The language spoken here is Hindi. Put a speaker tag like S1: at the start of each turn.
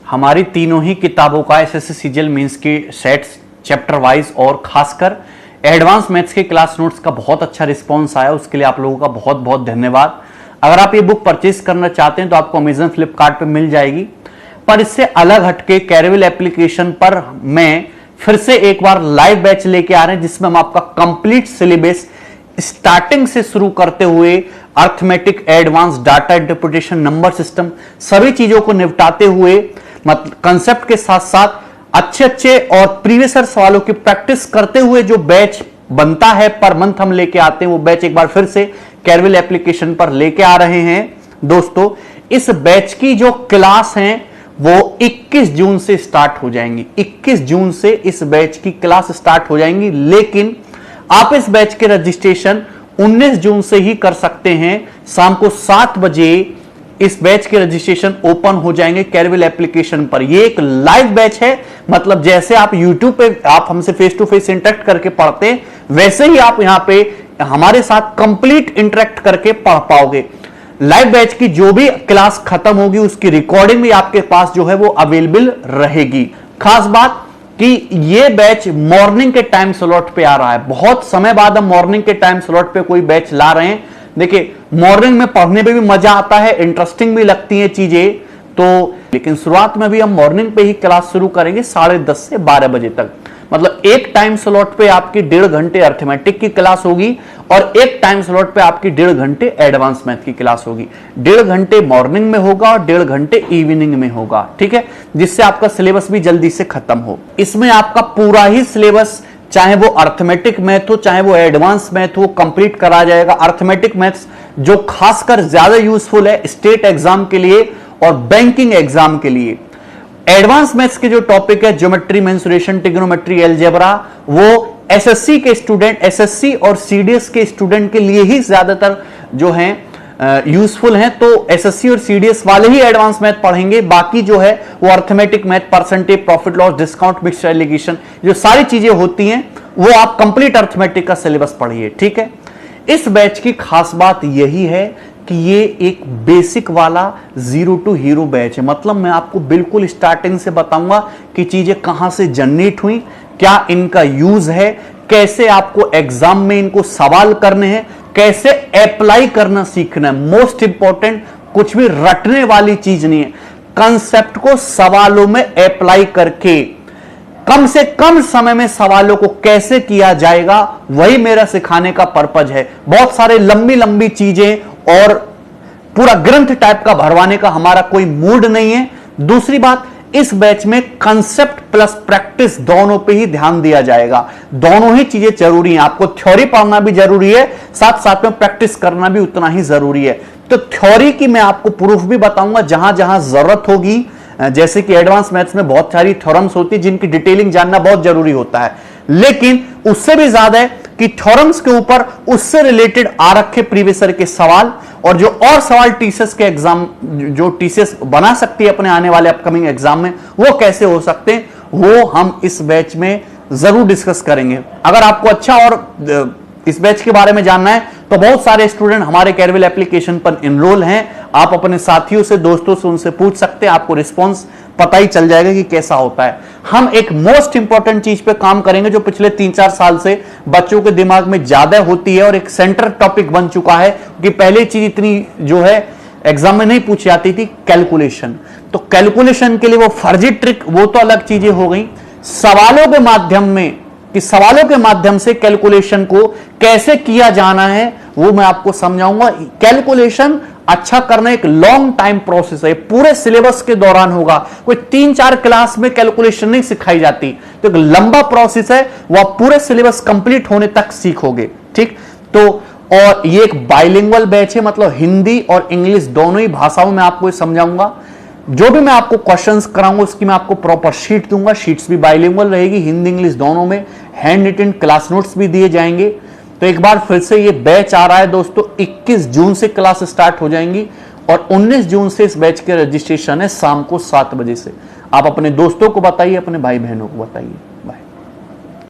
S1: हमारी तीनों ही किताबों का एसएससी सीजीएल मेंस की सेट्स चैप्टर वाइज और खासकर एडवांस मैथ्स के क्लास नोट्स का बहुत अच्छा रिस्पांस आया, उसके लिए आप लोगों का बहुत बहुत धन्यवाद। अगर आप ये बुक परचेज करना चाहते हैं तो आपको अमेजन फ्लिपकार्ट पे मिल जाएगी, पर इससे अलग हटके कैरविल एप्लीकेशन पर मैं फिर से एक बार लाइव बैच लेके आ रहे हैं जिसमें हम आपका कंप्लीट सिलेबस स्टार्टिंग से शुरू करते हुए arithmetic, advance, data interpretation, number system, सभी चीजों को निपटाते हुए मतलब कंसेप्ट के साथ साथ अच्छे अच्छे और प्रीवियस सवालों की प्रैक्टिस करते हुए जो बैच बनता है पर मंथ हम लेके आते हैं, वो बैच एक बार फिर से कैरविल एप्लीकेशन पर लेके आ रहे हैं। दोस्तों, इस बैच की जो क्लास हैं वो 21 जून से स्टार्ट हो जाएंगी। 21 जून से इस बैच की क्लास स्टार्ट हो जाएंगी, लेकिन आप इस बैच के रजिस्ट्रेशन 19 जून से ही कर सकते हैं। शाम को 7 बजे इस बैच के रजिस्ट्रेशन ओपन हो जाएंगे कैरविल एप्लीकेशन पर। ये एक लाइव बैच है, मतलब जैसे आप YouTube पे आप हमसे फेस टू फेस इंटरेक्ट करके पढ़ते हैं, वैसे ही आप यहां पे हमारे साथ कंप्लीट इंटरेक्ट करके पढ़ पाओगे। लाइव बैच की जो भी क्लास खत्म होगी उसकी रिकॉर्डिंग भी आपके पास जो है वो अवेलेबल रहेगी। खास बात कि ये बैच मॉर्निंग के टाइम स्लॉट पे आ रहा है। बहुत समय बाद हम मॉर्निंग के टाइम स्लॉट पे कोई बैच ला रहे हैं। देखिए, मॉर्निंग में पढ़ने पे भी मजा आता है, इंटरेस्टिंग भी लगती है चीजें, तो लेकिन शुरुआत में भी हम मॉर्निंग पे ही क्लास शुरू करेंगे 10:30 से 12 बजे तक। मतलब एक टाइम स्लॉट पे आपकी 1.5 घंटे अर्थमेटिक की क्लास होगी और एक टाइम स्लॉट पे आपकी 1.5 घंटे एडवांस मैथ की क्लास होगी। 1.5 घंटे मॉर्निंग में होगा और 1.5 घंटे इवनिंग में होगा, ठीक है, जिससे आपका सिलेबस भी जल्दी से खत्म हो। इसमें आपका पूरा ही सिलेबस, चाहे वो अर्थमेटिक मैथ हो चाहे वो एडवांस मैथ हो, कंप्लीट करा जाएगा। अर्थमेटिक मैथ्स जो खासकर ज्यादा यूजफुल है स्टेट एग्जाम के लिए और बैंकिंग एग्जाम के लिए। एडवांस मैथ्स के जो टॉपिक है ज्योमेट्री, मेंसुरेशन, ट्रिग्नोमेट्री, अलजेब्रा, वो एसएससी के स्टूडेंट, एसएससी और सीडीएस के स्टूडेंट के लिए ही ज्यादातर जो है यूजफुल हैं। तो एसएससी और सीडीएस वाले ही एडवांस मैथ पढ़ेंगे, बाकी जो है वो arithmetic math, percentage, profit loss, discount, mixture allegation, जो सारी चीजें होती हैं वो आप कंप्लीट अर्थमेटिक का सिलेबस पढ़िए, ठीक है। इस बैच की खास बात यही है कि ये एक बेसिक वाला 0 to हीरो बैच है। मतलब मैं आपको बिल्कुल स्टार्टिंग से बताऊंगा कि चीजें कहां से जनरेट हुई, क्या इनका यूज है, कैसे आपको एग्जाम में इनको सवाल करने हैं, कैसे अप्लाई करना सीखना है। मोस्ट इंपॉर्टेंट, कुछ भी रटने वाली चीज नहीं है, कंसेप्ट को सवालों में अप्लाई करके कम से कम समय में सवालों को कैसे किया जाएगा, वही मेरा सिखाने का पर्पज है। बहुत सारे लंबी लंबी चीजें और पूरा ग्रंथ टाइप का भरवाने का हमारा कोई मूड नहीं है। दूसरी बात, इस बैच में कंसेप्ट प्लस प्रैक्टिस दोनों पे ही ध्यान दिया जाएगा। दोनों ही चीजें जरूरी हैं। आपको थ्योरी पढ़ना भी जरूरी है, साथ साथ में प्रैक्टिस करना भी उतना ही जरूरी है। तो थ्योरी की मैं आपको प्रूफ भी बताऊंगा जहां जहां जरूरत होगी। जैसे कि एडवांस मैथ्स में बहुत सारी थ्योरम्स होती है जिनकी डिटेलिंग जानना बहुत जरूरी होता है, लेकिन उससे भी ज्यादा है कि थ्योरम्स के ऊपर उससे रिलेटेड आ रखे प्रीवियस ईयर के सवाल और जो और सवाल टीसीएस के एग्जाम, जो टीसीएस बना सकती है अपने आने वाले अपकमिंग एग्जाम में, वो कैसे हो सकते हैं, वो हम इस बैच में जरूर डिस्कस करेंगे। अगर आपको अच्छा और इस बैच के बारे में जानना है तो बहुत सारे स्टूडेंट हमारे कैरविल एप्लीकेशन पर एनरोल हैं। आप अपने साथियों से, दोस्तों से, उनसे पूछ सकते हैं, आपको रिस्पॉन्स पता ही चल जाएगा कि कैसा होता है। हम एक मोस्ट इंपॉर्टेंट चीज पे काम करेंगे जो पिछले 3-4 साल से बच्चों के दिमाग में ज्यादा होती है और एक सेंटर टॉपिक बन चुका है, कि पहले चीज इतनी जो है एग्जाम में नहीं पूछी जाती थी, कैलकुलेशन। तो कैलकुलेशन के लिए वो फर्जी ट्रिक, वो तो अलग चीजें हो गई। सवालों के माध्यम में, कि सवालों के माध्यम से कैलकुलेशन को कैसे किया जाना है वो मैं आपको समझाऊंगा। कैलकुलेशन अच्छा करना एक लॉन्ग टाइम प्रोसेस है, पूरे सिलेबस के दौरान होगा। कोई 3-4 क्लास में कैलकुलेशन नहीं सिखाई जाती, तो एक लंबा प्रोसेस है, वो आप पूरे सिलेबस कंप्लीट होने तक सीखोगे, ठीक। तो और ये एक बाइलिंगुअल बैच है, मतलब हिंदी और इंग्लिश दोनों ही भाषाओं में आपको समझाऊंगा। जो भी मैं आपको क्वेश्चंस कराऊंगा उसकी मैं आपको प्रॉपर शीट दूंगा। शीट्स भी बाइलिंगुअल रहेगी, हिंदी इंग्लिश दोनों में। हैंड रिटन क्लास नोट्स भी दिए जाएंगे। तो एक बार फिर से ये बैच आ रहा है दोस्तों, 21 जून से क्लास स्टार्ट हो जाएंगी और 19 जून से इस बैच के रजिस्ट्रेशन है शाम को 7 बजे से। आप अपने दोस्तों को बताइए, अपने भाई बहनों को बताइए।